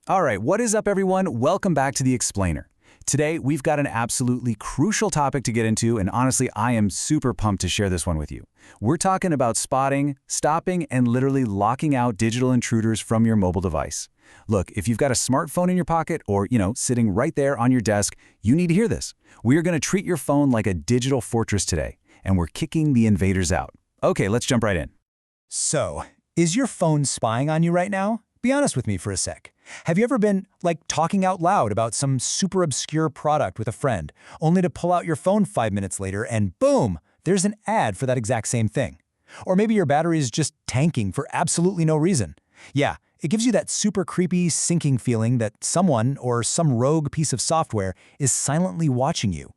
All right, what is up, everyone? Welcome back to The Explainer. Today, we've got an absolutely crucial topic to get into, and honestly, I am super pumped to share this one with you. We're talking about spotting, stopping, and literally locking out digital intruders from your mobile device. Look, if you've got a smartphone in your pocket or, sitting right there on your desk, you need to hear this. We are going to treat your phone like a digital fortress today, and we're kicking the invaders out. Okay, let's jump right in. So, is your phone spying on you right now? Be honest with me for a sec. Have you ever been, talking out loud about some super obscure product with a friend, only to pull out your phone 5 minutes later and boom, there's an ad for that exact same thing? Or maybe your battery is just tanking for absolutely no reason. Yeah, it gives you that super creepy, sinking feeling that someone or some rogue piece of software is silently watching you.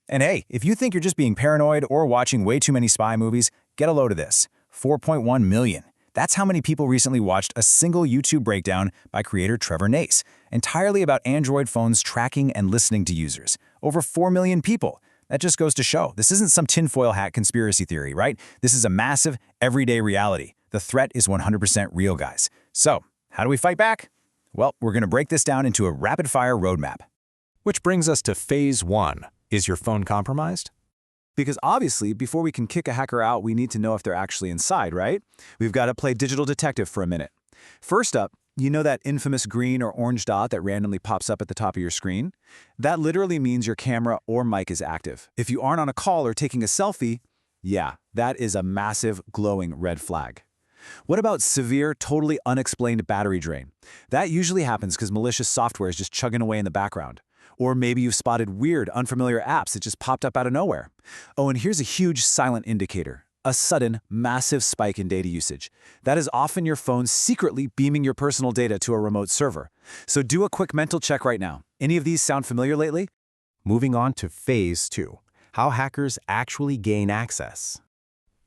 And hey, if you think you're just being paranoid or watching way too many spy movies, get a load of this. 4.1 million. That's how many people recently watched a single YouTube breakdown by creator Trevor Nace, entirely about Android phones tracking and listening to users. Over 4 million people. That just goes to show, this isn't some tinfoil hat conspiracy theory, right? This is a massive, everyday reality. The threat is 100% real, guys. So, how do we fight back? Well, we're going to break this down into a rapid-fire roadmap. Which brings us to phase 1. Is your phone compromised? Because obviously, before we can kick a hacker out, we need to know if they're actually inside, right? We've got to play digital detective for a minute. First up, you know that infamous green or orange dot that randomly pops up at the top of your screen? That literally means your camera or mic is active. If you aren't on a call or taking a selfie, yeah, that is a massive glowing red flag. What about severe, totally unexplained battery drain? That usually happens because malicious software is just chugging away in the background. Or maybe you've spotted weird, unfamiliar apps that just popped up out of nowhere. Oh, and here's a huge silent indicator. A sudden, massive spike in data usage. That is often your phone secretly beaming your personal data to a remote server. So do a quick mental check right now. Any of these sound familiar lately? Moving on to phase 2. How hackers actually gain access.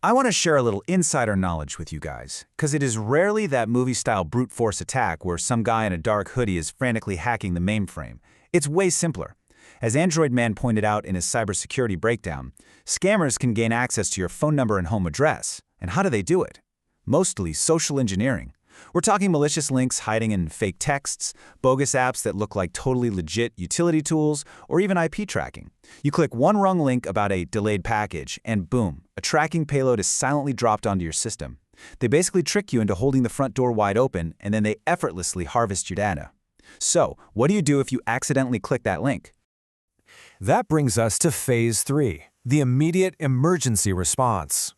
I want to share a little insider knowledge with you guys, because it is rarely that movie-style brute force attack where some guy in a dark hoodie is frantically hacking the mainframe. It's way simpler. As Android Man pointed out in his cybersecurity breakdown, scammers can gain access to your phone number and home address. And how do they do it? Mostly social engineering. We're talking malicious links hiding in fake texts, bogus apps that look like totally legit utility tools, or even IP tracking. You click one wrong link about a delayed package, and boom, a tracking payload is silently dropped onto your system. They basically trick you into holding the front door wide open, and then they effortlessly harvest your data. So, what do you do if you accidentally click that link? That brings us to phase 3, the immediate emergency response.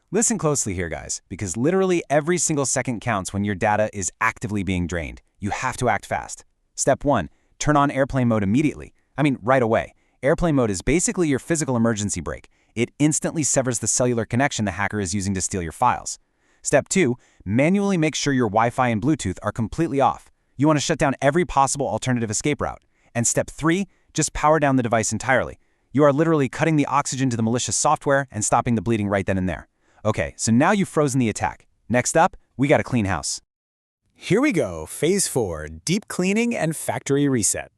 Listen closely here, guys, because literally every single second counts when your data is actively being drained. You have to act fast. Step 1, turn on airplane mode immediately. Right away. Airplane mode is basically your physical emergency brake. It instantly severs the cellular connection the hacker is using to steal your files. Step 2, manually make sure your Wi-Fi and Bluetooth are completely off. You want to shut down every possible alternative escape route. And step 3, just power down the device entirely. You are literally cutting the oxygen to the malicious software and stopping the bleeding right then and there. Okay, so now you've frozen the attack. Next up, we got to clean house. Here we go, phase 4, deep cleaning and factory reset.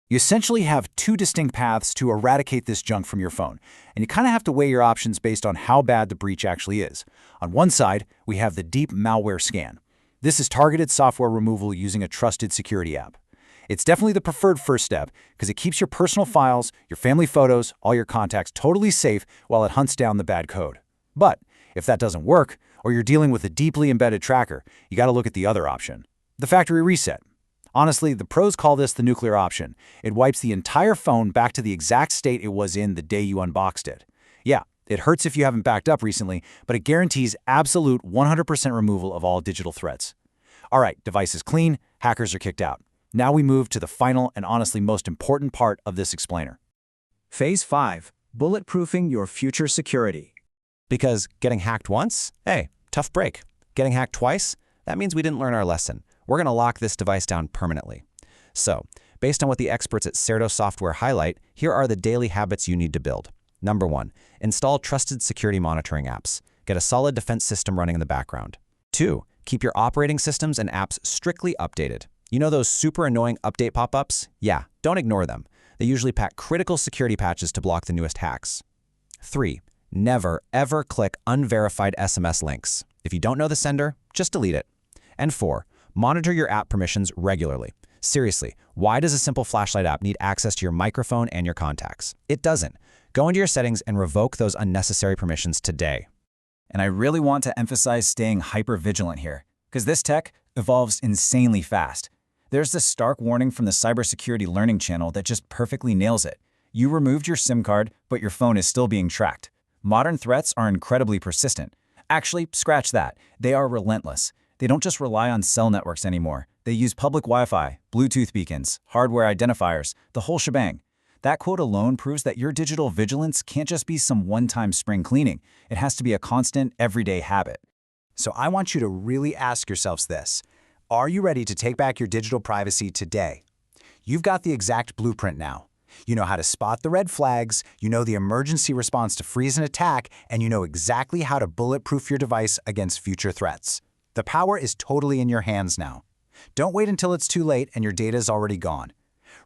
You essentially have two distinct paths to eradicate this junk from your phone, and you kind of have to weigh your options based on how bad the breach actually is. On one side, we have the deep malware scan. This is targeted software removal using a trusted security app. It's definitely the preferred first step because it keeps your personal files, your family photos, all your contacts totally safe while it hunts down the bad code. But if that doesn't work, or you're dealing with a deeply embedded tracker, you got to look at the other option, the factory reset. Honestly, the pros call this the nuclear option. It wipes the entire phone back to the exact state it was in the day you unboxed it. Yeah, it hurts if you haven't backed up recently, but it guarantees absolute 100% removal of all digital threats. All right, device is clean, hackers are kicked out. Now we move to the final and honestly most important part of this explainer. Phase 5, bulletproofing your future security. Because getting hacked once? Hey, tough break. Getting hacked twice? That means we didn't learn our lesson. We're going to lock this device down permanently. So, based on what the experts at Certo Software highlight, here are the daily habits you need to build. Number 1, install trusted security monitoring apps. Get a solid defense system running in the background. 2, keep your operating systems and apps strictly updated. You know those super annoying update pop-ups? Yeah, don't ignore them. They usually pack critical security patches to block the newest hacks. 3, never, ever click unverified SMS links. If you don't know the sender, just delete it. And 4, Monitor your app permissions regularly. Seriously, why does a simple flashlight app need access to your microphone and your contacts? It doesn't. Go into your settings and revoke those unnecessary permissions today. And I really want to emphasize staying hyper-vigilant here, because this tech evolves insanely fast. There's this stark warning from the Cybersecurity Learning Channel that just perfectly nails it. You removed your SIM card, but your phone is still being tracked. Modern threats are incredibly persistent. Actually, scratch that. They are relentless. They don't just rely on cell networks anymore. They use public Wi-Fi, Bluetooth beacons, hardware identifiers, the whole shebang. That quote alone proves that your digital vigilance can't just be some one-time spring cleaning. It has to be a constant, everyday habit. So I want you to really ask yourselves this. Are you ready to take back your digital privacy today? You've got the exact blueprint now. You know how to spot the red flags, you know the emergency response to freeze an attack, and you know exactly how to bulletproof your device against future threats. The power is totally in your hands now. Don't wait until it's too late and your data is already gone.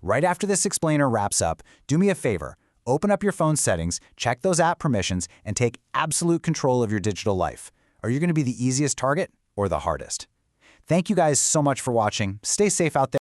Right after this explainer wraps up, do me a favor. Open up your phone settings, check those app permissions, and take absolute control of your digital life. Are you going to be the easiest target or the hardest? Thank you guys so much for watching. Stay safe out there.